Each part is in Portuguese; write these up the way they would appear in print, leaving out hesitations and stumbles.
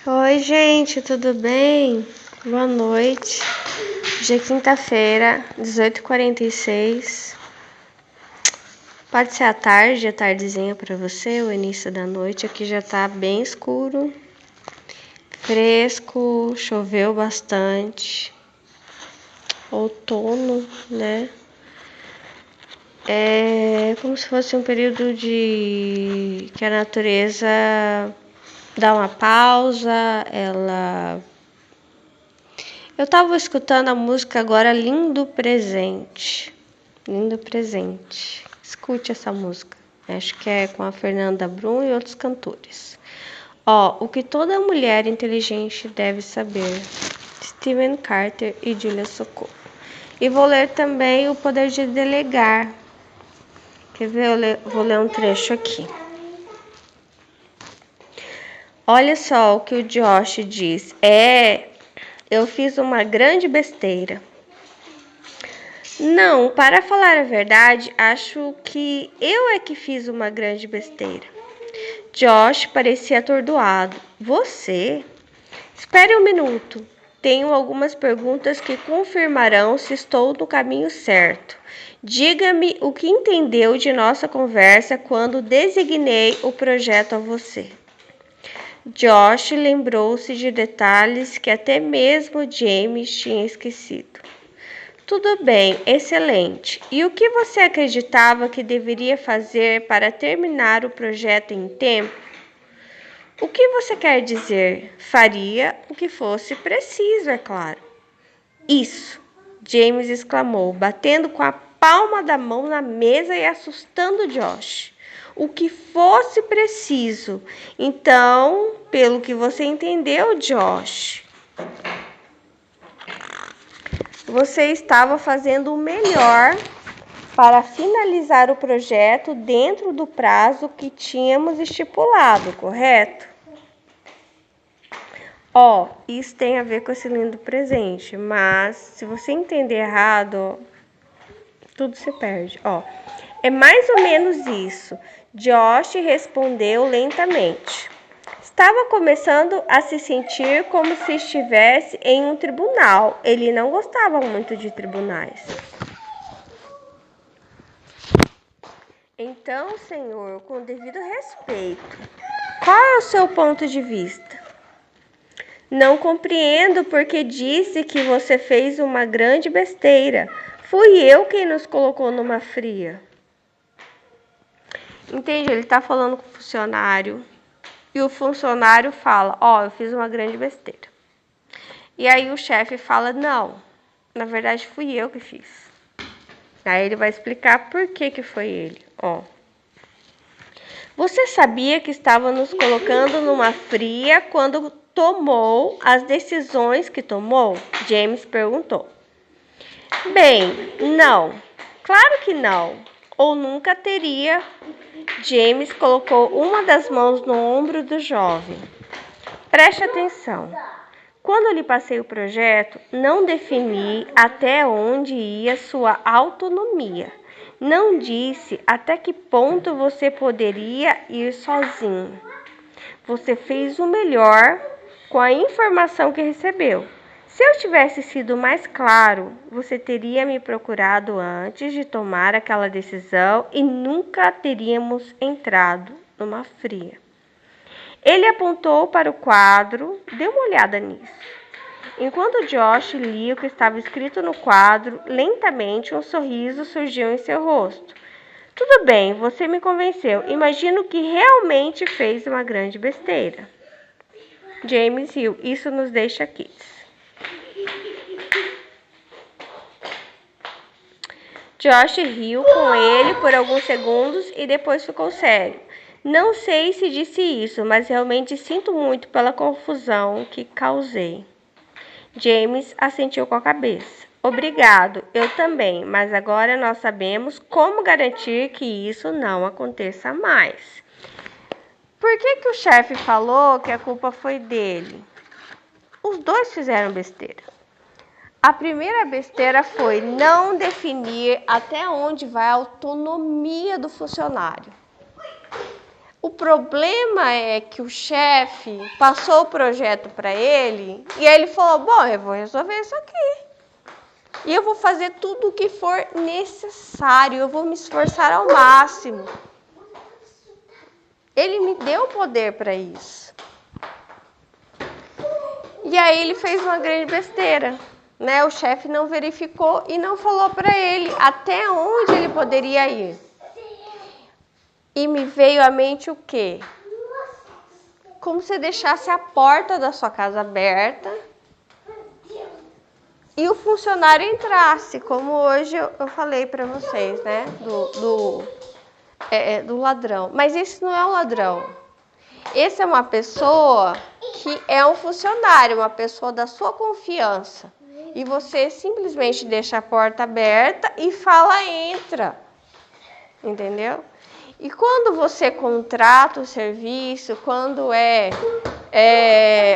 Oi, gente, tudo bem? Boa noite. Hoje é quinta-feira, 18h46. Pode ser a tardezinha para você, o início da noite. Aqui já tá bem escuro, fresco, choveu bastante. Outono, né? É como se fosse um período que a natureza dá uma pausa, Eu tava escutando a música agora Lindo Presente. Lindo Presente. Escute essa música. Acho que é com a Fernanda Brum e outros cantores. O que toda mulher inteligente deve saber. Steven Carter e Julia Socorro. E vou ler também O Poder de Delegar. Quer ver? Vou ler um trecho aqui. Olha só o que o Josh diz. Eu fiz uma grande besteira. Não, para falar a verdade, acho que eu é que fiz uma grande besteira. Josh parecia atordoado. Você? Espere um minuto. Tenho algumas perguntas que confirmarão se estou no caminho certo. Diga-me o que entendeu de nossa conversa quando designei o projeto a você. Josh lembrou-se de detalhes que até mesmo James tinha esquecido. Tudo bem, excelente. E o que você acreditava que deveria fazer para terminar o projeto em tempo? O que você quer dizer? Faria o que fosse preciso, é claro. Isso, James exclamou, batendo com a palma da mão na mesa e assustando Josh. O que fosse preciso. Então, pelo que você entendeu, Josh, você estava fazendo o melhor para finalizar o projeto dentro do prazo que tínhamos estipulado, correto? Isso tem a ver com esse lindo presente, mas se você entender errado, tudo se perde. É mais ou menos isso. Josh respondeu lentamente. Estava começando a se sentir como se estivesse em um tribunal. Ele não gostava muito de tribunais. Então, senhor, com devido respeito, qual é o seu ponto de vista? Não compreendo porque disse que você fez uma grande besteira. Fui eu quem nos colocou numa fria. Entende? Ele está falando com o funcionário e o funcionário fala, eu fiz uma grande besteira. E aí o chefe fala, não, na verdade fui eu que fiz. Aí ele vai explicar por que foi ele. Você sabia que estava nos colocando numa fria quando tomou as decisões que tomou? James perguntou. Bem, não. Claro que não. Ou nunca teria. James colocou uma das mãos no ombro do jovem. Preste atenção. Quando lhe passei o projeto, não defini até onde ia sua autonomia. Não disse até que ponto você poderia ir sozinho. Você fez o melhor com a informação que recebeu. Se eu tivesse sido mais claro, você teria me procurado antes de tomar aquela decisão e nunca teríamos entrado numa fria. Ele apontou para o quadro, dê uma olhada nisso. Enquanto Josh lia o que estava escrito no quadro, lentamente um sorriso surgiu em seu rosto. Tudo bem, você me convenceu. Imagino que realmente fez uma grande besteira. James riu. Isso nos deixa quites. Josh riu com ele por alguns segundos e depois ficou sério. Não sei se disse isso, mas realmente sinto muito pela confusão que causei. James assentiu com a cabeça. Obrigado, eu também, mas agora nós sabemos como garantir que isso não aconteça mais. Por que o chefe falou que a culpa foi dele? Os dois fizeram besteira. A primeira besteira foi não definir até onde vai a autonomia do funcionário. O problema é que o chefe passou o projeto para ele e aí ele falou, bom, eu vou resolver isso aqui. E eu vou fazer tudo o que for necessário, eu vou me esforçar ao máximo. Ele me deu poder para isso. E aí ele fez uma grande besteira, né? O chefe não verificou e não falou para ele até onde ele poderia ir. E me veio à mente o quê? Como se deixasse a porta da sua casa aberta e o funcionário entrasse, como hoje eu falei para vocês, né? Do ladrão. Mas esse não é um ladrão. Esse é uma pessoa que é um funcionário, uma pessoa da sua confiança. E você simplesmente deixa a porta aberta e fala, entra. Entendeu? E quando você contrata o serviço, quando é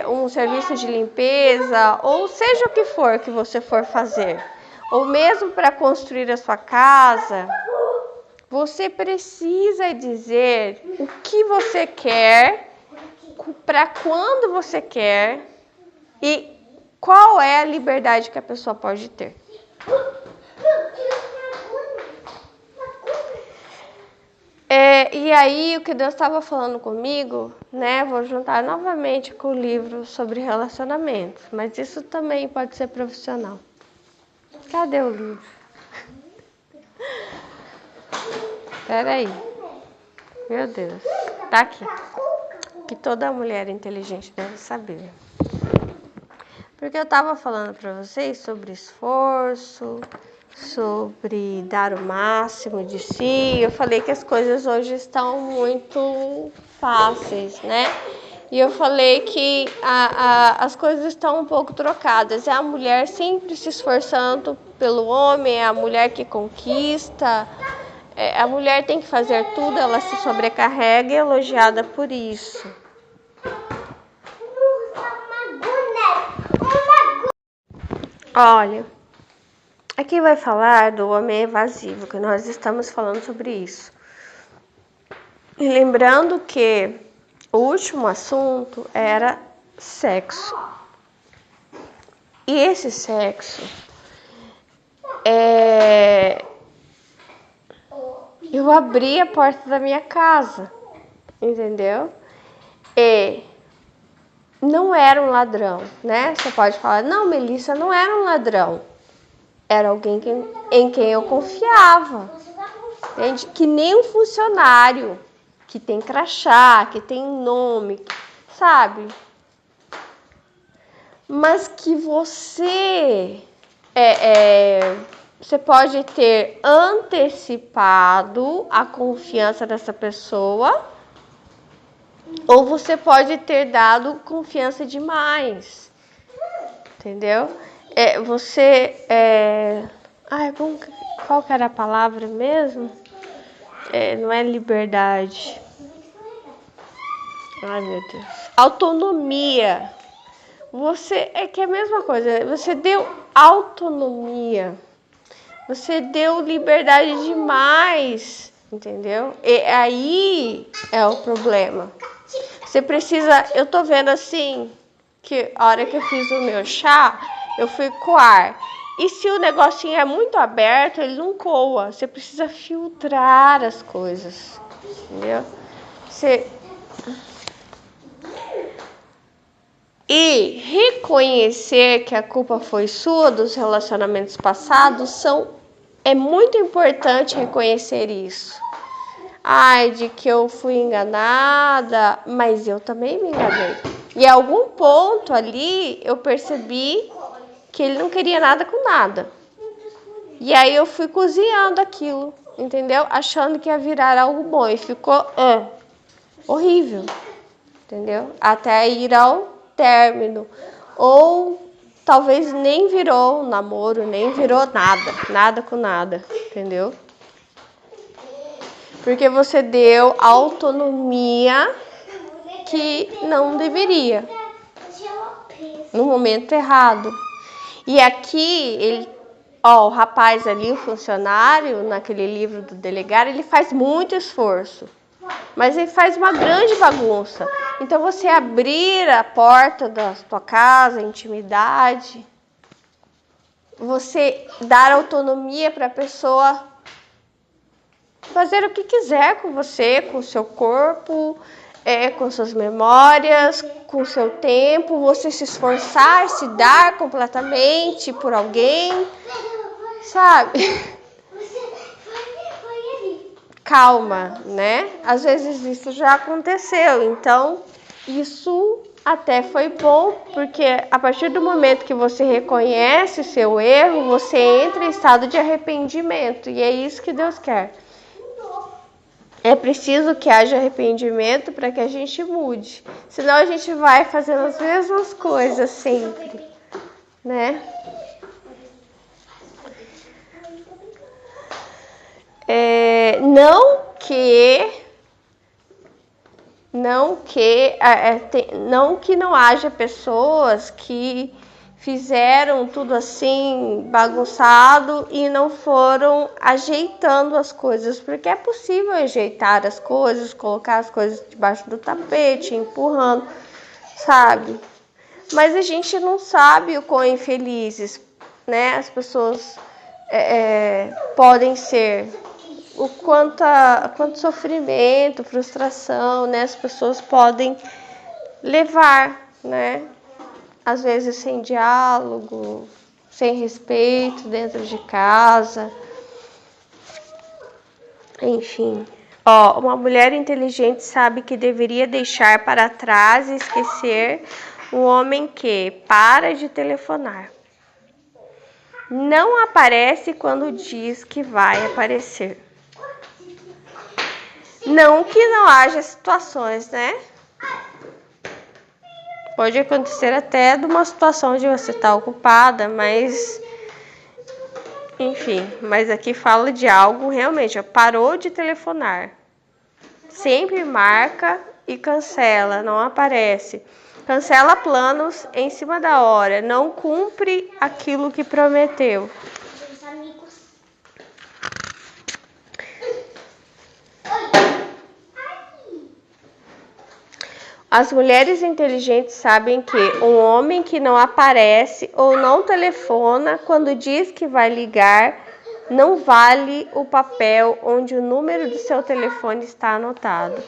um serviço de limpeza, ou seja o que for que você for fazer, ou mesmo para construir a sua casa, você precisa dizer o que você quer, para quando você quer e qual é a liberdade que a pessoa pode ter. E aí, o que Deus estava falando comigo, né? Vou juntar novamente com o livro sobre relacionamentos, mas isso também pode ser profissional. Cadê o livro? Espera aí. Meu Deus. Tá aqui. Que toda mulher inteligente deve saber. Porque eu estava falando para vocês sobre esforço, sobre dar o máximo de si. Eu falei que as coisas hoje estão muito fáceis, né? E eu falei que as coisas estão um pouco trocadas. É a mulher sempre se esforçando pelo homem, é a mulher que conquista. A mulher tem que fazer tudo, ela se sobrecarrega e é elogiada por isso. Olha, aqui vai falar do homem evasivo, que nós estamos falando sobre isso. E lembrando que o último assunto era sexo. E esse sexo eu abri a porta da minha casa, entendeu? E não era um ladrão, né? Você pode falar, não, Melissa, não era um ladrão. Era alguém em quem eu confiava, entende? Que nem um funcionário que tem crachá, que tem nome, sabe? Mas que você pode ter antecipado a confiança dessa pessoa, ou você pode ter dado confiança demais, entendeu? Qual que era a palavra mesmo? Não é liberdade. Ai, meu Deus. Autonomia. Que é a mesma coisa. Você deu autonomia. Você deu liberdade demais, entendeu? E aí é o problema. Você precisa... Eu tô vendo assim, que a hora que eu fiz o meu chá, eu fui coar. E se o negocinho é muito aberto, ele não coa. Você precisa filtrar as coisas, entendeu? E reconhecer que a culpa foi sua dos relacionamentos passados é muito importante reconhecer isso. Ai, de que eu fui enganada, mas eu também me enganei. E a algum ponto ali eu percebi que ele não queria nada com nada. E aí eu fui cozinhando aquilo, entendeu? Achando que ia virar algo bom e ficou horrível, entendeu? Até ir ao término. Ou talvez nem virou um namoro, nem virou nada com nada, entendeu? Porque você deu autonomia que não deveria, no momento errado. E aqui, o rapaz ali, o funcionário, naquele livro do delegado, ele faz muito esforço. Mas ele faz uma grande bagunça. Então você abrir a porta da sua casa, intimidade, você dar autonomia para a pessoa fazer o que quiser com você, com o seu corpo, com suas memórias, com o seu tempo, você se esforçar, se dar completamente por alguém, sabe? Calma, né? Às vezes isso já aconteceu, então isso até foi bom, porque a partir do momento que você reconhece o seu erro, você entra em estado de arrependimento, e é isso que Deus quer. É preciso que haja arrependimento para que a gente mude, senão a gente vai fazendo as mesmas coisas sempre, né? Não que não haja pessoas que fizeram tudo assim bagunçado e não foram ajeitando as coisas, porque é possível ajeitar as coisas, colocar as coisas debaixo do tapete, empurrando, sabe? Mas a gente não sabe o quão infelizes, né, as pessoas podem ser. O quanto sofrimento, frustração, né, as pessoas podem levar, né? Às vezes sem diálogo, sem respeito dentro de casa. Enfim. Uma mulher inteligente sabe que deveria deixar para trás e esquecer um homem que para de telefonar. Não aparece quando diz que vai aparecer. Não que não haja situações, né? Pode acontecer até de uma situação de você estar ocupada, mas... Enfim, mas aqui fala de algo realmente, parou de telefonar. Sempre marca e cancela, não aparece. Cancela planos em cima da hora, não cumpre aquilo que prometeu. As mulheres inteligentes sabem que um homem que não aparece ou não telefona quando diz que vai ligar não vale o papel onde o número do seu telefone está anotado.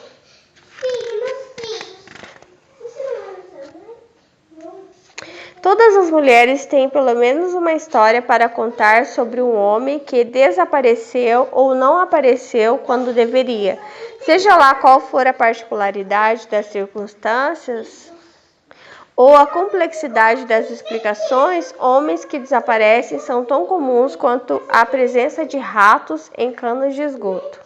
Todas as mulheres têm pelo menos uma história para contar sobre um homem que desapareceu ou não apareceu quando deveria. Seja lá qual for a particularidade das circunstâncias ou a complexidade das explicações, homens que desaparecem são tão comuns quanto a presença de ratos em canos de esgoto.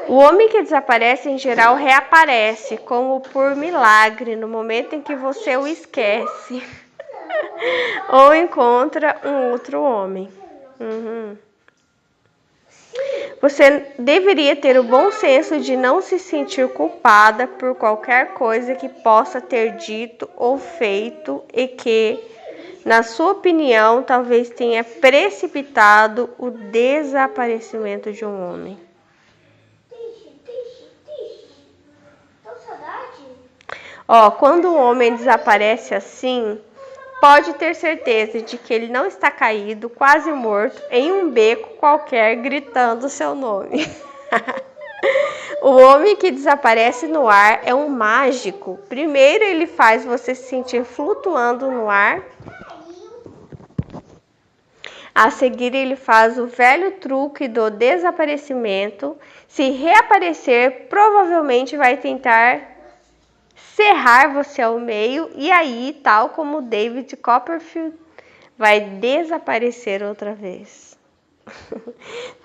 O homem que desaparece, em geral, reaparece, como por milagre, no momento em que você o esquece ou encontra um outro homem. Você deveria ter o bom senso de não se sentir culpada por qualquer coisa que possa ter dito ou feito e que, na sua opinião, talvez tenha precipitado o desaparecimento de um homem. Quando um homem desaparece assim, pode ter certeza de que ele não está caído, quase morto, em um beco qualquer, gritando seu nome. O homem que desaparece no ar é um mágico. Primeiro ele faz você se sentir flutuando no ar. A seguir ele faz o velho truque do desaparecimento. Se reaparecer, provavelmente vai tentar serrar você ao meio e aí, tal como David Copperfield, vai desaparecer outra vez.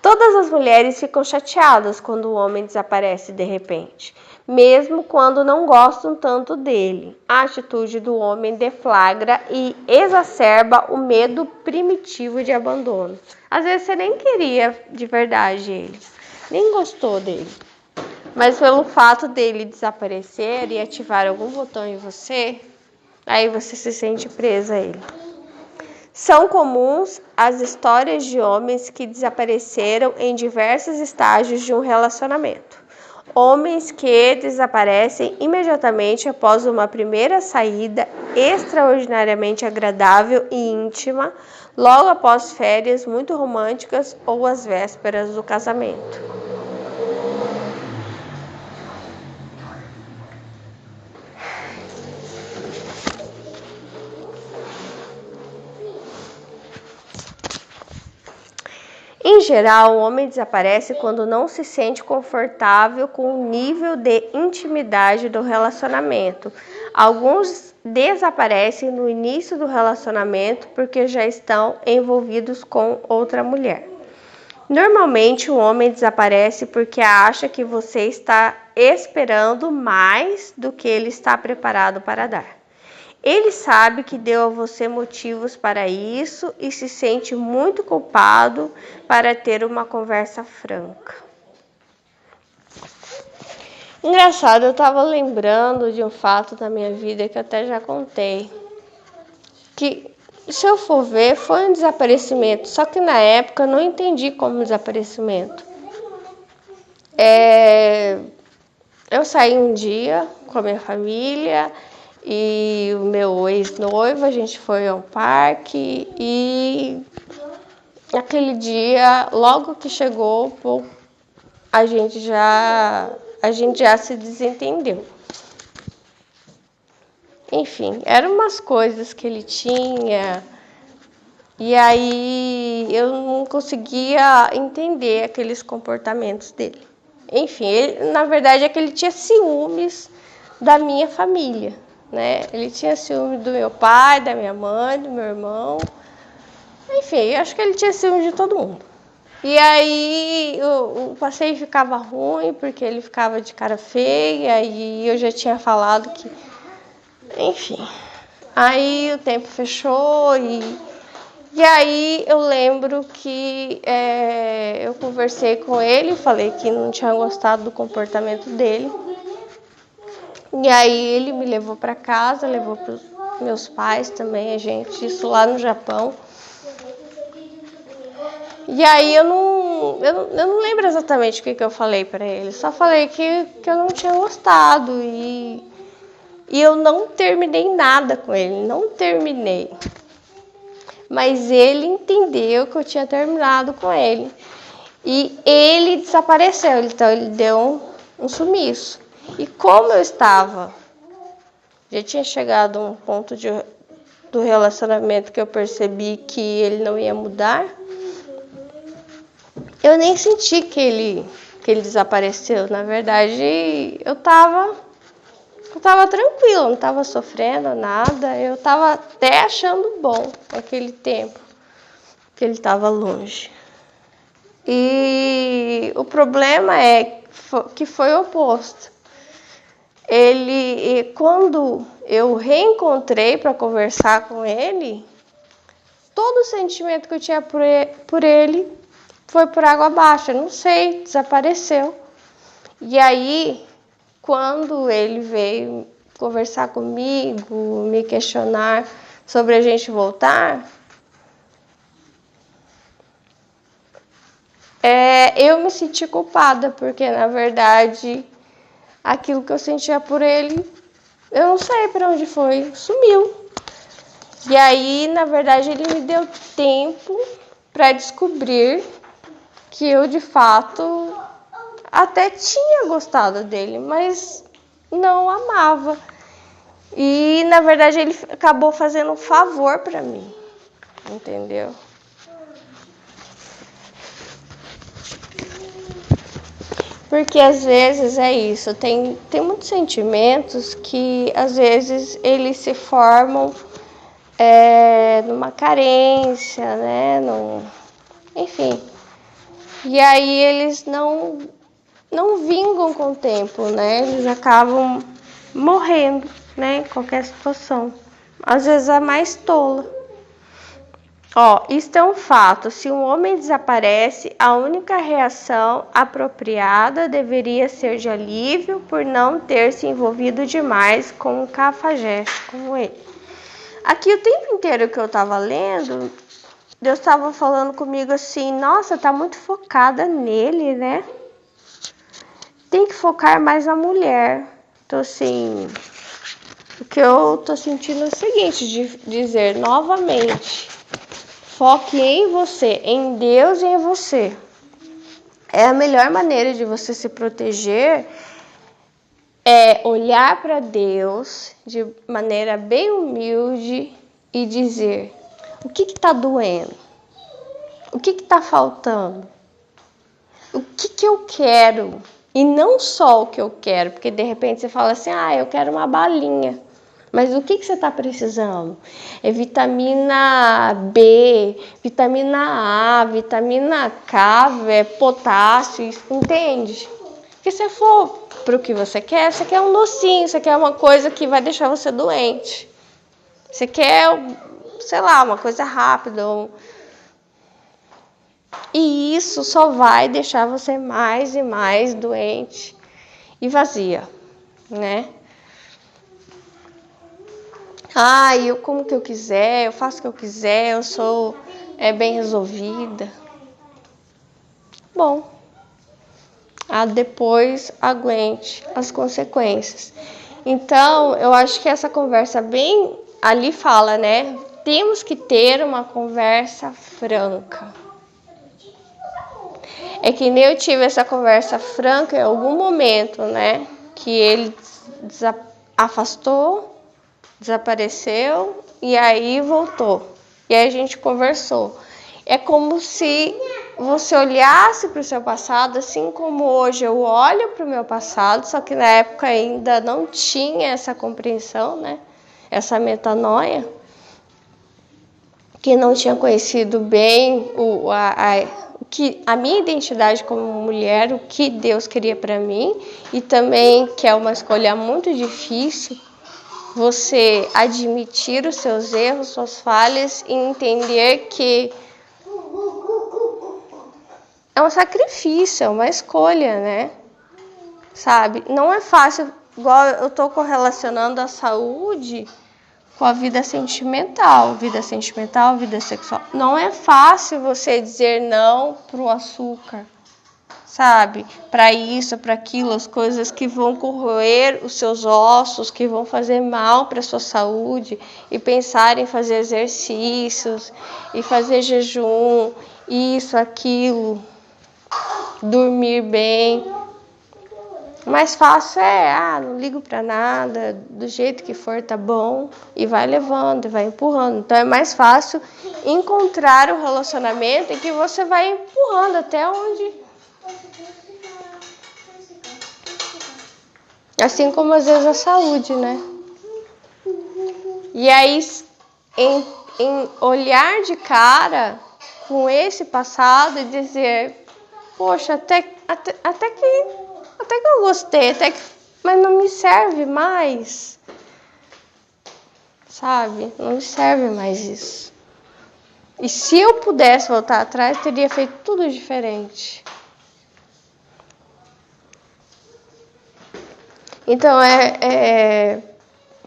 Todas as mulheres ficam chateadas quando o homem desaparece de repente, mesmo quando não gostam tanto dele. A atitude do homem deflagra e exacerba o medo primitivo de abandono. Às vezes você nem queria de verdade ele, nem gostou dele. Mas pelo fato dele desaparecer e ativar algum botão em você, aí você se sente presa a ele. São comuns as histórias de homens que desapareceram em diversos estágios de um relacionamento. Homens que desaparecem imediatamente após uma primeira saída extraordinariamente agradável e íntima, logo após férias muito românticas ou às vésperas do casamento. Em geral, o homem desaparece quando não se sente confortável com o nível de intimidade do relacionamento. Alguns desaparecem no início do relacionamento porque já estão envolvidos com outra mulher. Normalmente, o homem desaparece porque acha que você está esperando mais do que ele está preparado para dar. Ele sabe que deu a você motivos para isso e se sente muito culpado para ter uma conversa franca. Engraçado, eu estava lembrando de um fato da minha vida que eu até já contei. Que, se eu for ver, foi um desaparecimento. Só que na época eu não entendi como desaparecimento. Eu saí um dia com a minha família e o meu ex-noivo, a gente foi ao parque e aquele dia, logo que chegou, a gente já se desentendeu. Enfim, eram umas coisas que ele tinha e aí eu não conseguia entender aqueles comportamentos dele. Enfim, na verdade é que ele tinha ciúmes da minha família, né? Ele tinha ciúme do meu pai, da minha mãe, do meu irmão. Enfim, acho que ele tinha ciúme de todo mundo. E aí o passeio ficava ruim porque ele ficava de cara feia e eu já tinha falado que... Enfim, aí o tempo fechou e aí eu lembro que eu conversei com ele, falei que não tinha gostado do comportamento dele. E aí ele me levou para casa, levou para os meus pais também, isso lá no Japão. E aí eu não lembro exatamente o que eu falei para ele, só falei que eu não tinha gostado e eu não terminei nada com ele, não terminei. Mas ele entendeu que eu tinha terminado com ele. E ele desapareceu, então ele deu um sumiço. E como eu estava, já tinha chegado a um ponto do relacionamento que eu percebi que ele não ia mudar, eu nem senti que ele desapareceu. Na verdade, eu tava tranquila, não estava sofrendo nada. Eu estava até achando bom aquele tempo que ele estava longe. E o problema é que foi o oposto. Quando eu reencontrei para conversar com ele, todo o sentimento que eu tinha por ele foi por água abaixo. Eu não sei, desapareceu. E aí, quando ele veio conversar comigo, me questionar sobre a gente voltar, eu me senti culpada, porque na verdade aquilo que eu sentia por ele, eu não sei para onde foi, sumiu. E aí, na verdade, ele me deu tempo para descobrir que eu de fato até tinha gostado dele, mas não amava. E na verdade ele acabou fazendo um favor para mim, entendeu? Porque às vezes é isso, tem muitos sentimentos que às vezes eles se formam numa carência, né? Enfim. E aí eles não vingam com o tempo, né? Eles acabam morrendo, né? Em qualquer situação. Às vezes a mais tola. Isto é um fato. Se um homem desaparece, a única reação apropriada deveria ser de alívio por não ter se envolvido demais com um cafajeste como ele. Aqui o tempo inteiro que eu tava lendo, Deus estava falando comigo assim, nossa, tá muito focada nele, né? Tem que focar mais na mulher. Então, assim, o que eu tô sentindo é o seguinte, de dizer novamente, foque em você, em Deus e em você. É a melhor maneira de você se proteger, é olhar para Deus de maneira bem humilde e dizer, o que está doendo? O que está faltando? O que eu quero? E não só o que eu quero, porque de repente você fala assim, eu quero uma balinha. Mas o que você está precisando? É vitamina B, vitamina A, vitamina K, potássio, entende? Porque se for para o que você quer um docinho, você quer uma coisa que vai deixar você doente. Você quer, sei lá, uma coisa rápida. E isso só vai deixar você mais e mais doente e vazia, né? Eu como que eu quiser, eu faço o que eu quiser, eu sou bem resolvida. Bom, depois aguente as consequências. Então, eu acho que essa conversa bem ali fala, né? Temos que ter uma conversa franca. É que nem eu tive essa conversa franca em algum momento, né? Que ele afastou, desapareceu e aí voltou. E aí a gente conversou. É como se você olhasse para o seu passado, assim como hoje eu olho para o meu passado, só que na época ainda não tinha essa compreensão, né? Essa metanoia, que não tinha conhecido bem a minha identidade como mulher, o que Deus queria para mim, e também que é uma escolha muito difícil, você admitir os seus erros, suas falhas e entender que é um sacrifício, é uma escolha, né? Sabe? Não é fácil, igual eu tô correlacionando a saúde com a vida sentimental, vida sexual. Não é fácil você dizer não pro açúcar, sabe? Para isso, para aquilo, as coisas que vão corroer os seus ossos, que vão fazer mal para sua saúde, e pensar em fazer exercícios, e fazer jejum, isso, aquilo, dormir bem. O mais fácil não ligo para nada, do jeito que for tá bom, e vai levando, e vai empurrando. Então é mais fácil encontrar um relacionamento em que você vai empurrando até onde... Assim como às vezes a saúde, né? E aí, em olhar de cara com esse passado e dizer, poxa, até que eu gostei, mas não me serve mais, sabe? Não me serve mais isso. E se eu pudesse voltar atrás, teria feito tudo diferente. Então,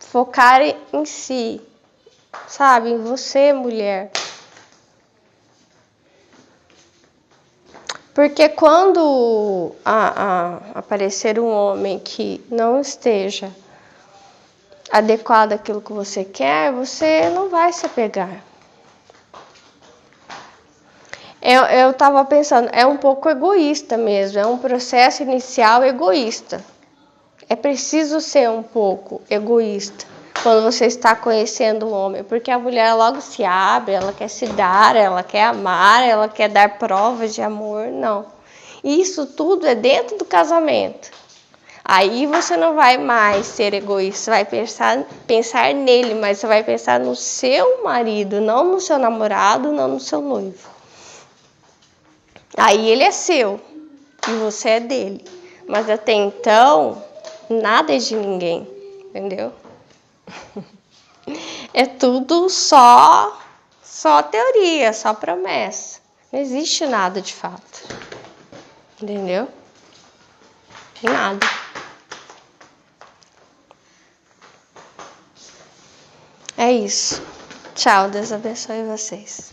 focar em si, sabe? Em você, mulher. Porque quando aparecer um homem que não esteja adequado àquilo que você quer, você não vai se apegar. Eu estava pensando, é um pouco egoísta mesmo, é um processo inicial egoísta. É preciso ser um pouco egoísta quando você está conhecendo um homem, porque a mulher logo se abre, ela quer se dar, ela quer amar, ela quer dar provas de amor, não. Isso tudo é dentro do casamento. Aí você não vai mais ser egoísta, você vai pensar nele, mas você vai pensar no seu marido, não no seu namorado, não no seu noivo. Aí ele é seu e você é dele. Mas até então, nada é de ninguém, entendeu? É tudo só teoria, só promessa. Não existe nada de fato. Entendeu? Nada. É isso. Tchau, Deus abençoe vocês.